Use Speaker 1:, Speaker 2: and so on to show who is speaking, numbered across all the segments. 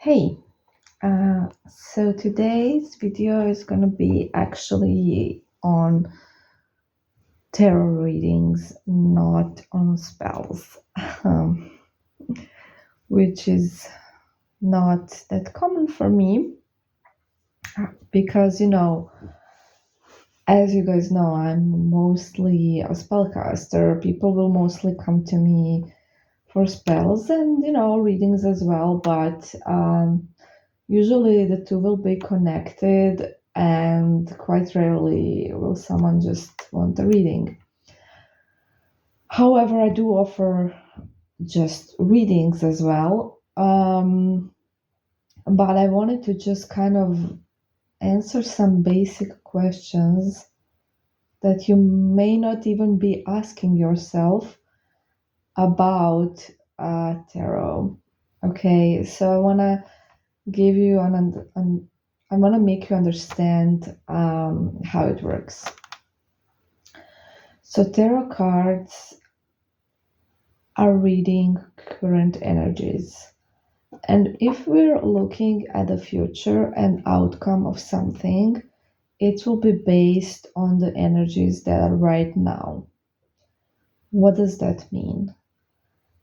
Speaker 1: Hey, so today's video is gonna be actually on tarot readings, not on spells, um, which is not that common for me because, as you guys know, I'm mostly a spellcaster. People will mostly come to me for spells and, readings as well, but usually the two will be connected, and quite rarely will someone just want a reading. However, I do offer just readings as well. But I wanted to just kind of answer some basic questions that you may not even be asking yourself about tarot. Okay, so I want to give you I want to make you understand how it works. So tarot cards are reading current energies. And if we're looking at the future and outcome of something, it will be based on the energies that are right now. What does that mean?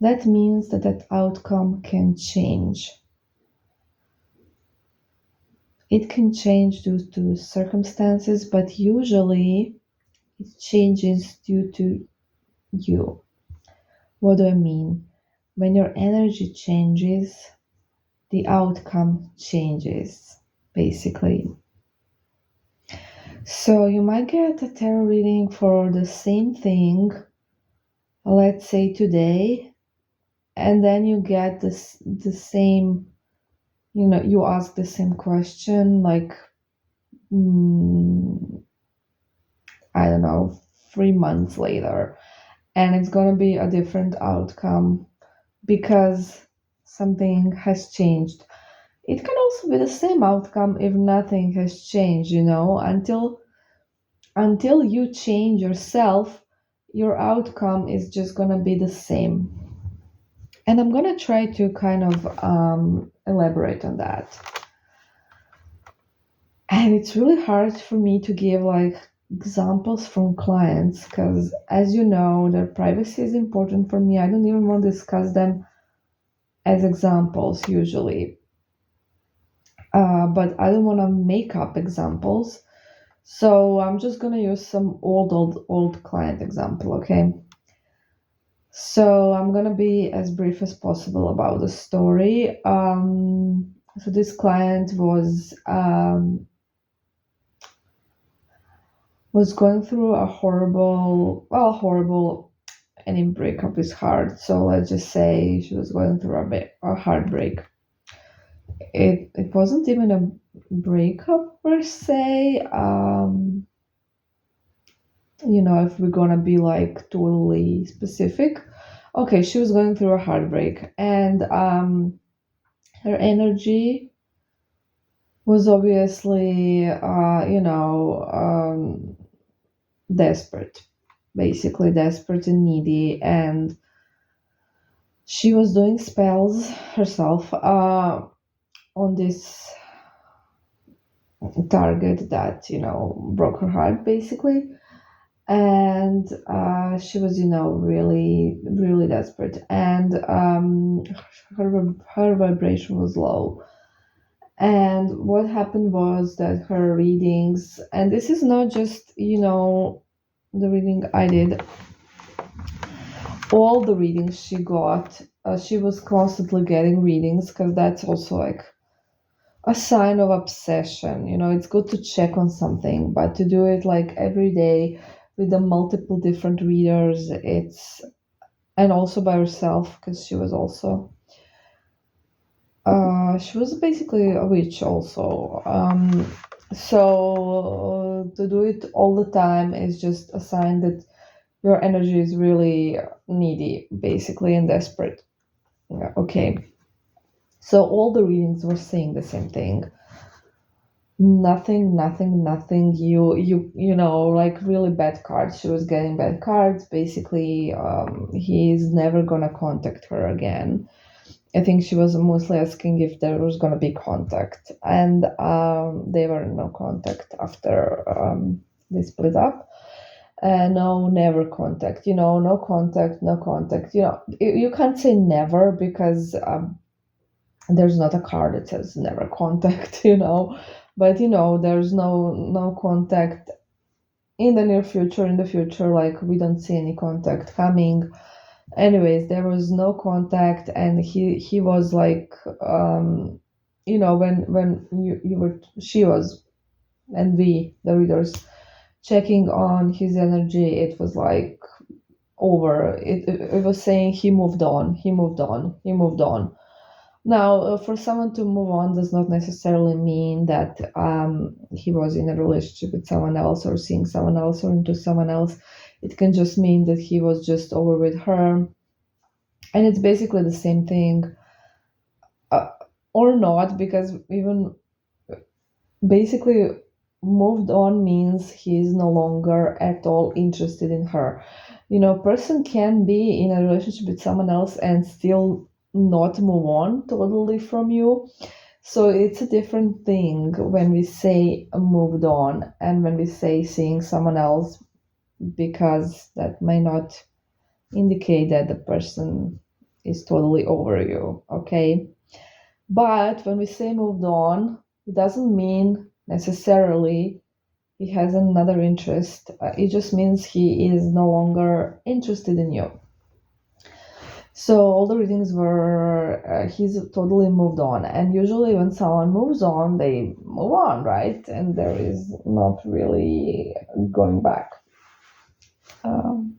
Speaker 1: That means that that outcome can change. It can change due to circumstances, but usually it changes due to you. What do I mean? When your energy changes, the outcome changes, basically. So you might get a tarot reading for the same thing, let's say today, and then you get the same, you ask the same question like, mm, I don't know, 3 months later, and it's going to be a different outcome because something has changed. It can also be the same outcome if nothing has changed, until you change yourself, your outcome is just going to be the same. And I'm going to try to kind of elaborate on that. And it's really hard for me to give like examples from clients because, as you know, their privacy is important for me. I don't even want to discuss them as examples usually. But I don't want to make up examples. So I'm just going to use some old client example, okay? So I'm going to be as brief as possible about the story. So this client was going through a horrible, any breakup is hard. So let's just say she was going through a heartbreak. It wasn't even a breakup per se. If we're gonna be like totally specific. Okay, she was going through a heartbreak, and her energy was obviously, desperate, basically desperate and needy, and she was doing spells herself on this target that broke her heart, basically. And she was really really desperate, and her vibration was low. And what happened was that her readings, and this is not just the reading I did, all the readings she got, she was constantly getting readings because that's also like a sign of obsession. It's good to check on something, but to do it like every day with the multiple different readers, and also by herself, because she was basically a witch also. So to do it all the time is just a sign that your energy is really needy, basically, and desperate. Yeah, okay. So all the readings were saying the same thing. Nothing. Like really bad cards. She was getting bad cards. Basically, he's never gonna contact her again. I think she was mostly asking if there was going to be contact, and they were no contact after they split up. No, never contact. No contact, no contact. You can't say never because there's not a card that says never contact. But there's no contact in the near future. In the future, like we don't see any contact coming. Anyways, there was no contact, and he was like, when you were she was, and we the readers checking on his energy, it was like over. It was saying he moved on, he moved on, he moved on. Now, for someone to move on does not necessarily mean that he was in a relationship with someone else or seeing someone else or into someone else. It can just mean that he was just over with her, and it's basically the same thing, uh, or not, because even basically moved on means he's no longer at all interested in her. Person can be in a relationship with someone else and still not move on totally from you. So it's a different thing when we say moved on and when we say seeing someone else, because that may not indicate that the person is totally over you, okay? But when we say moved on, it doesn't mean necessarily he has another interest. It just means he is no longer interested in you. So all the readings were he's totally moved on. And usually when someone moves on, they move on, right? And there is not really going back. Um,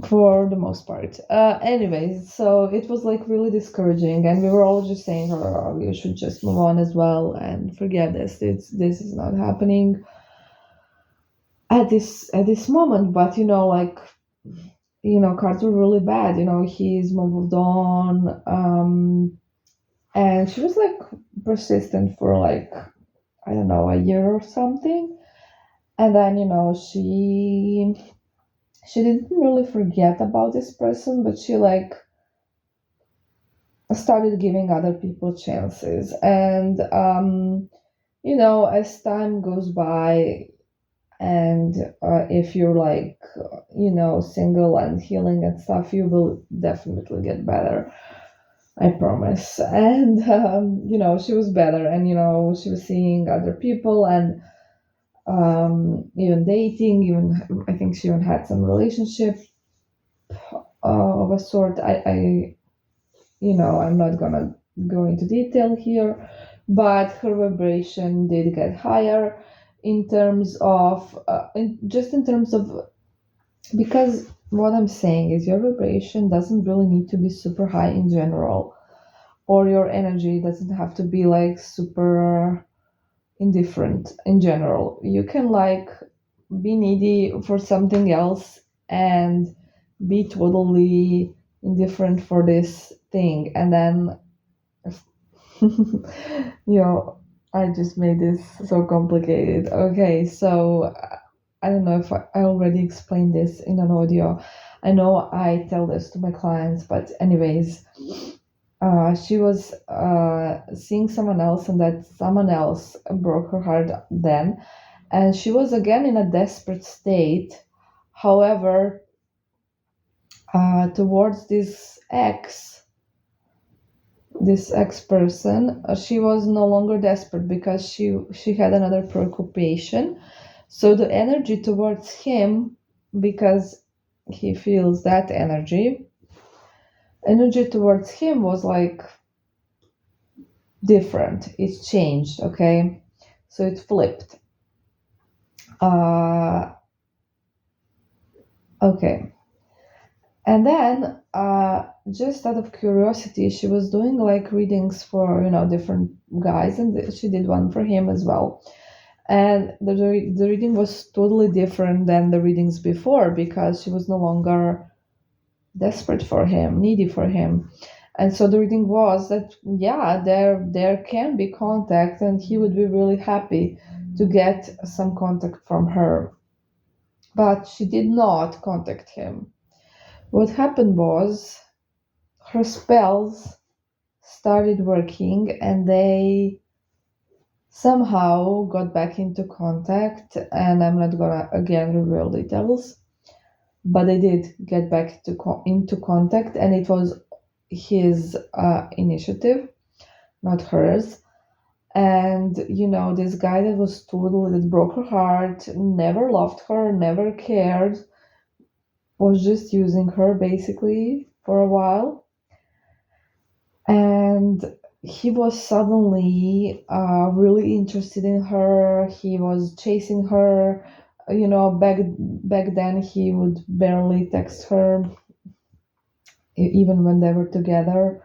Speaker 1: for the most part. Anyways, so it was like really discouraging, and we were all just saying, "Oh, you should just move on as well and forget this. This is not happening at this moment." But like cards were really bad. He's moved on, and she was like persistent for like I don't know, a year or something, and then she didn't really forget about this person, but she like started giving other people chances. And as time goes by, and if you're like single and healing and stuff, you will definitely get better, I promise. And she was better, and she was seeing other people, and even dating, even I think she even had some relationship of a sort. I'm not gonna go into detail here, but her vibration did get higher in terms of, just in terms of, because what I'm saying is your vibration doesn't really need to be super high in general, or your energy doesn't have to be like super indifferent in general. You can like be needy for something else and be totally indifferent for this thing, and then I just made this so complicated. Okay, so I don't know if I already explained this in an audio. I know I tell this to my clients, but anyways, she was seeing someone else, and that someone else broke her heart then, and she was again in a desperate state. However, towards this ex person, she was no longer desperate because she had another preoccupation. So the energy towards him, because he feels that energy towards him was like different. It's changed, okay? So it flipped. uh okay. And then, just out of curiosity, she was doing like readings for different guys, and she did one for him as well. And the reading was totally different than the readings before, because she was no longer desperate for him, needy for him. And so the reading was that, yeah, there can be contact, and he would be really happy to get some contact from her. But she did not contact him. What happened was her spells started working, and they somehow got back into contact. And I'm not gonna again reveal details, but they did get back into contact, and it was his initiative, not hers. And this guy that was total, that broke her heart, never loved her, never cared, was just using her basically for a while. And he was suddenly really interested in her. He was chasing her. Back then he would barely text her, even when they were together.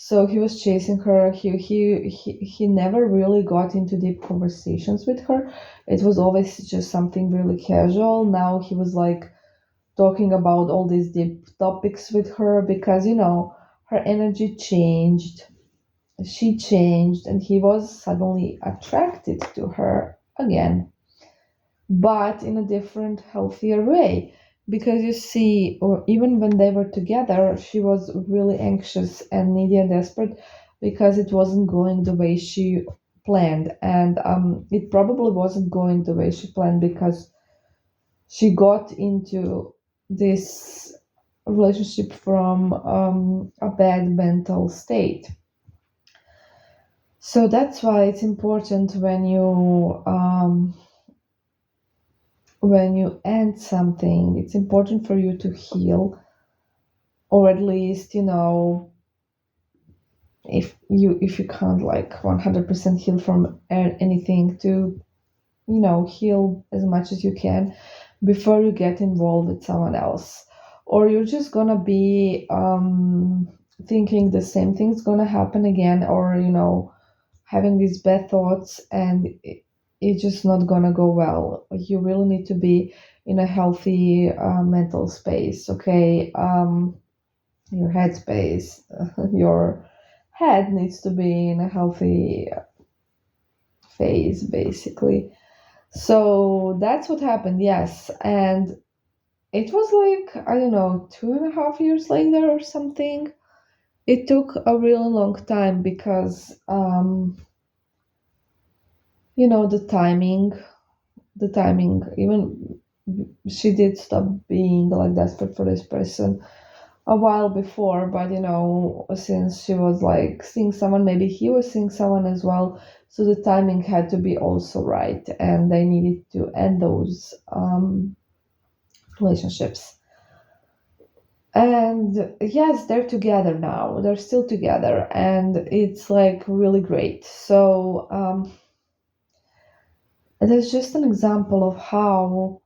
Speaker 1: So he was chasing her. He never really got into deep conversations with her. It was always just something really casual. Now he was like talking about all these deep topics with her, because her energy changed. She changed, and he was suddenly attracted to her again, but in a different, healthier way. Because you see, or even when they were together, she was really anxious and needy and desperate, because it wasn't going the way she planned. And it probably wasn't going the way she planned because she got into this relationship from a bad mental state. So that's why it's important when you end something, it's important for you to heal, or at least if you can't like 100% heal from anything, to heal as much as you can before you get involved with someone else, or you're just gonna be thinking the same thing's gonna happen again, or having these bad thoughts, and it's just not gonna go well. You really need to be in a healthy mental space, okay? Your head space, your head needs to be in a healthy phase, basically. So that's what happened, yes. And it was like, I don't know, 2.5 years later or something. It took a really long time because, the timing, even she did stop being like desperate for this person a while before, but since she was like seeing someone, maybe he was seeing someone as well, so the timing had to be also right, and they needed to end those relationships. And yes, they're together now, they're still together, and it's like really great. So there's just an example of how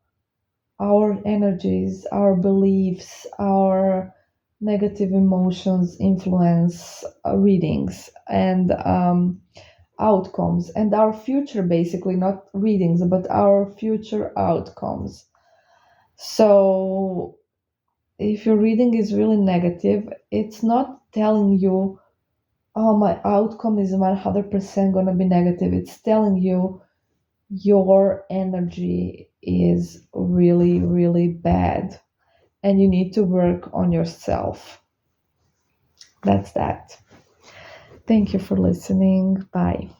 Speaker 1: our energies, our beliefs, our negative emotions influence readings and outcomes, and our future, basically, not readings, but our future outcomes. So, if your reading is really negative, it's not telling you, oh, my outcome is 100% going to be negative. It's telling you your energy is really, really bad, and you need to work on yourself. That's that. Thank you for listening. Bye.